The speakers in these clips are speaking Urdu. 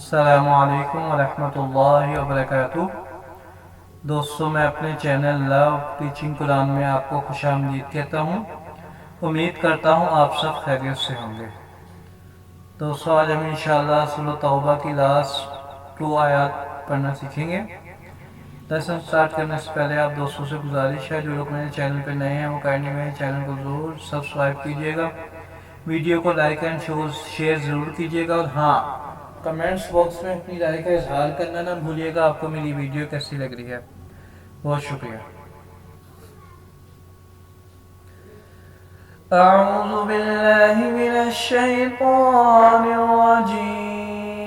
السلام علیکم ورحمۃ اللہ وبرکاتہ۔ دوستوں، میں اپنے چینل لو ٹیچنگ قرآن میں آپ کو خوش آمدید کہتا ہوں۔ امید کرتا ہوں آپ سب خیریت سے ہوں گے۔ دوستوں، آج ہم انشاءاللہ سورۃ توبہ کی لاسٹ 2 آیات پڑھنا سیکھیں گے۔ لیسن سٹارٹ کرنے سے پہلے آپ دوستوں سے گزارش ہے، جو لوگ میرے چینل پہ نئے ہیں وہ کائنڈلی میرے چینل کو ضرور سبسکرائب کیجیے گا، ویڈیو کو لائک اینڈ شیئر ضرور کیجیے گا، اور ہاں، کمنٹس باکس میں اپنی رائے کا اظہار کرنا نہ بھولیے گا۔ آپ کو میری ویڈیو کیسی لگ رہی ہے؟ بہت شکریہ۔ اعوذ باللہ من الشیطان الرجیم،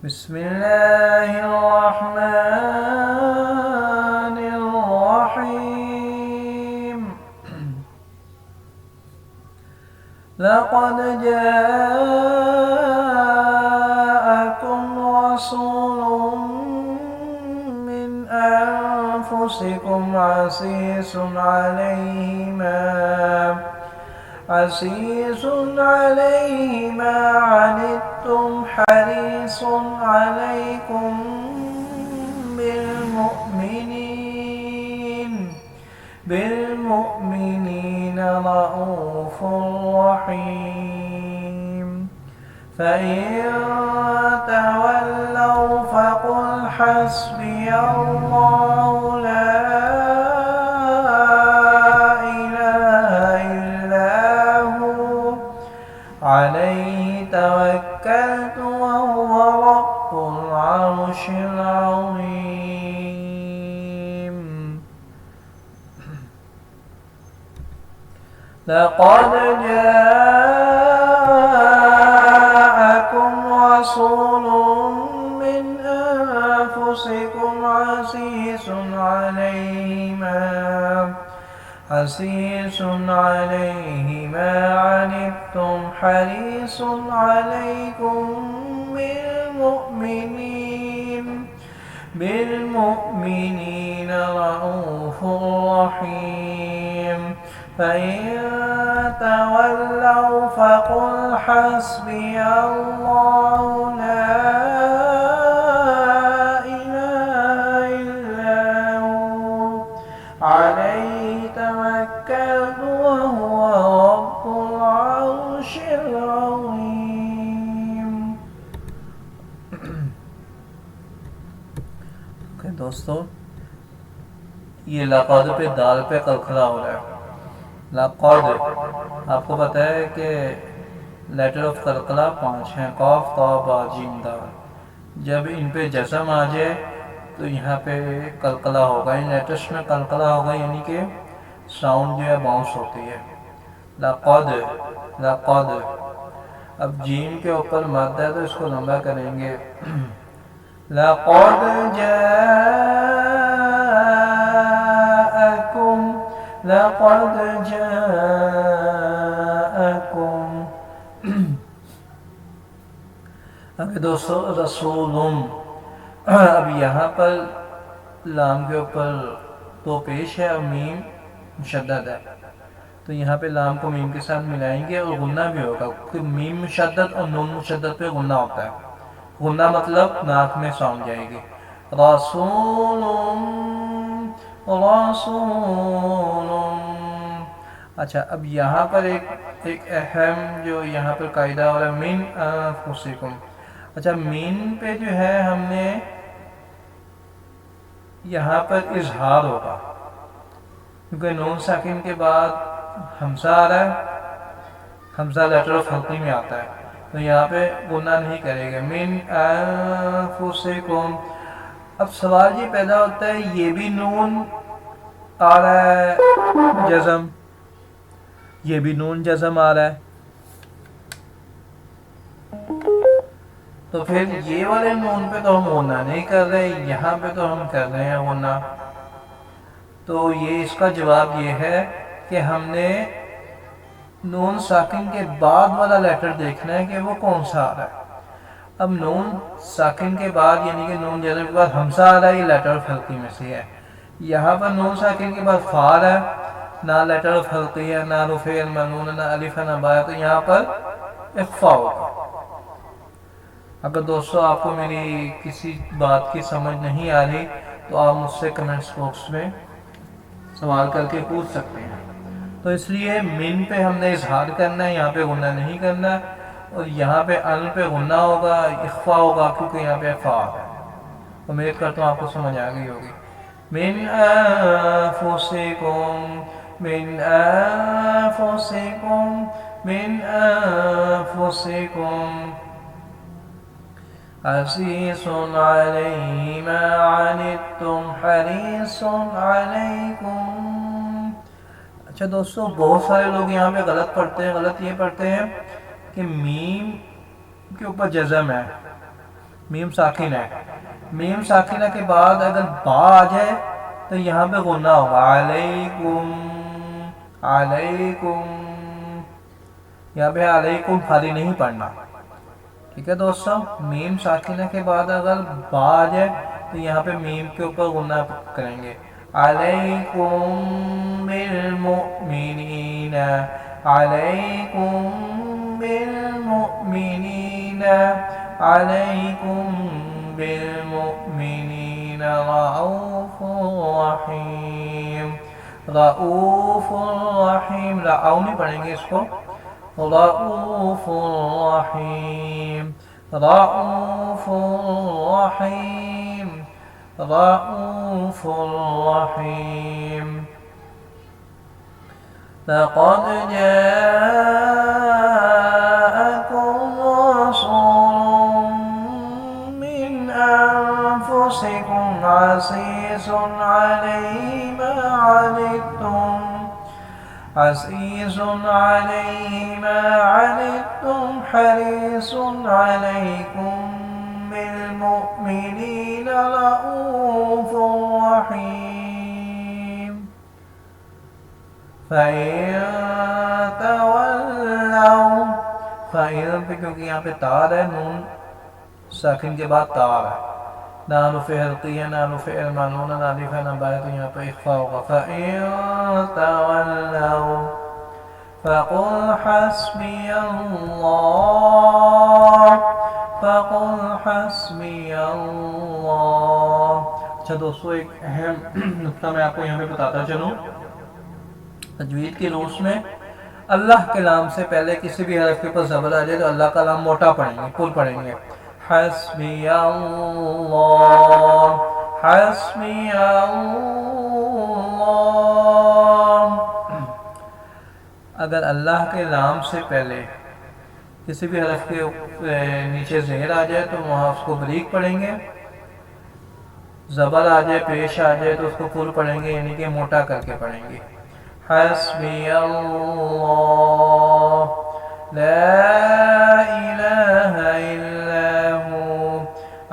بسم اللہ الرحمن الرحیم۔ لقد جاءكم رسول من أنفسكم عزيز عليه ما عنتم حريص عليكم بالمؤمنين رؤوف رحيم، فإن تولوا فقل حسبي الله لا إله إلا هو عليه توكلت وهو رب العرش العظيم۔ لقد جاءكم رسول من أنفسكم عزيز عليه ما عنتم حريص عليكم بالمؤمنين رؤوف رحيم، فإن تولوا فقل حسبي الله لا إله إلا هو عليه توكلت وهو رب العرش العظيم۔ دوستو، یہ لقد پہ دال پہ قلقلہ ہو رہا ہے۔ لقد، آپ کو پتہ ہے کہ لیٹر آف قلقلہ 5 ہیں، قاف تا با جیم دال۔ جب ان پہ جزم آ جائے تو یہاں پہ قلقلہ ہوگا، ان لیٹرز میں قلقلہ ہوگا، یعنی کہ ساؤنڈ جو ہے باؤنس ہوتی ہے۔ لقد، اب جیم کے اوپر مد ہے تو اس کو لمبا کریں گے۔ لقد جاءكم اب دوستو، رسول، اب یہاں پر لام کے اوپر تو پیش ہے اور میم مشدد ہے، تو یہاں پہ لام کو میم کے ساتھ ملائیں گے اور غنہ بھی ہوگا، کیونکہ میم مشدد اور نون مشدد پہ غنہ ہوتا ہے۔ غنہ مطلب ناک میں ساؤنڈ جائے گی۔ رسول، اچھا، اب یہاں پر ایک اہم جو یہاں پر قاعدہ ہو رہا ہے، من انفسکم۔ اچھا، من پہ جو ہے ہم نے یہاں پر اظہار ہوگا، کیونکہ نون ساکن کے بعد حمزہ آ رہا ہے، حمزہ لیٹر آف حلقی میں آتا ہے، تو یہاں پہ غنہ نہیں کرے گا۔ من انفسکم، اب سوال یہ پیدا ہوتا ہے، یہ بھی نون آ رہا ہے جزم، یہ بھی نون جزم آ رہا ہے، تو پھر یہ والے نون پہ تو ہم غنہ نہیں کر رہے، یہاں پہ تو ہم کر رہے ہیں غنہ۔ تو یہ اس کا جواب یہ ہے کہ ہم نے نون ساکن کے بعد والا لیٹر دیکھنا ہے کہ وہ کون سا آ رہا ہے۔ اب نون ساکن کے بعد یعنی کہ نون جزم کے بعد حمزہ آ رہا ہے، یہ لیٹر آف حلقی میں سے ہے۔ یہاں پر نون ساکن کے بعد فا ہے، نہ لیٹر آف حلقی ہے، نہ رفع المنون، نہ الف ہے، نہ با ہے، تو یہاں پر اخفا ہوگا۔ اگر دوستوں آپ کو میری کسی بات کی سمجھ نہیں آ رہی تو آپ مجھ سے کمنٹس باکس میں سوال کر کے پوچھ سکتے ہیں۔ تو اس لیے من پہ ہم نے اظہار کرنا ہے، یہاں پہ غنہ نہیں کرنا، اور یہاں پہ ان پہ غنہ ہوگا، اخفا ہوگا، کیونکہ یہاں پہ فا ہے۔ امید کرتا ہوں آپ کو سمجھ آ گئی ہوگی۔ من انفسکم، من انفسکم، من انفسکم، عزیز علیہ ما عنتم حریص علیکم۔ اچھا دوستو، بہت سارے لوگ یہاں پہ غلط پڑھتے ہیں۔ غلط یہ پڑھتے ہیں کہ میم کے اوپر جزم ہے، میم ساکن ہے، میم ساکنہ کے بعد اگر با آ جائے تو یہاں پہ غنہ ہوگا، علیکم، علیکم، یہاں پہ علیکم خالی نہیں پڑھنا، ٹھیک ہے دوستو۔ میم ساکنہ کے بعد اگر با آ جائے تو یہاں پہ میم کے اوپر غنہ کریں گے، علیکم بالمؤمنین، علیکم بالمؤمنین، علیکم بالمؤمنین رؤوف رحیم، رؤوف رحیم، راؤ نہیں پڑھیں گے اس کو، رؤوف رحیم، رؤوف رحیم، رؤوف رحیم۔ لقد جاءكم رسول من أنفسكم عزيز عليه ما عنتم، عزيز عليه ما عنتم حريص عليكم بالمؤمنين رؤوف رحيم، فَإِن تَوَلَّوْا، فَإِن پہ کیونکہ یہاں پہ تار ہے، نون ساکن کے بعد تار ہے، نالو فعل قیہ، نالو فعل معلون، نالیفہ نبائے، تو یہاں پہ اخفا ہوگا، فَإِن تَوَلَّوْا فَقُلْ حَسْبِيَ اللَّهُ، فَقُلْ حَسْبِيَ اللَّهُ۔ اچھا دوستو، ایک اہم نکتہ میں آپ کو یہاں پہ بتاتا چلوں۔ تجوید کے روس میں اللہ کے لام سے پہلے کسی بھی حرف کے اوپر زبر آ جائے تو اللہ کا لام موٹا پڑھیں گے، پل پڑھیں گے، حسبی اللہ، حسبی اللہ۔ اگر اللہ کے لام سے پہلے کسی بھی حرف کے نیچے زہر آ جائے تو وہاں اس کو بریک پڑھیں گے، زبر آ جائے، پیش آ جائے تو اس کو پل پڑھیں گے، یعنی کہ موٹا کر کے پڑھیں گے، حسبی اللہ لا الہ الا ہو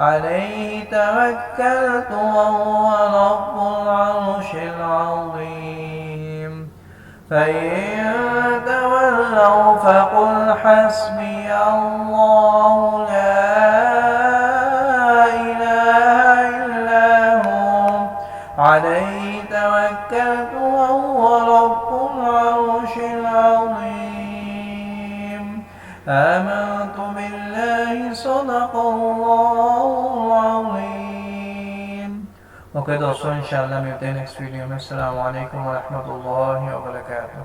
علیہ توکلت وهو رب العرش العظیم، فإن تولوا فقل حسبی اللہ لا الہ الا ہو علیہ توکلت وهو رب العرش العظیم، آمنت باللہ صدق اللہ العظیم۔ اوکے دوستو، انشاءاللہ ملتے ہیں نیکسٹ ویڈیو میں۔ السلام علیکم ورحمۃ اللہ وبرکاتہ۔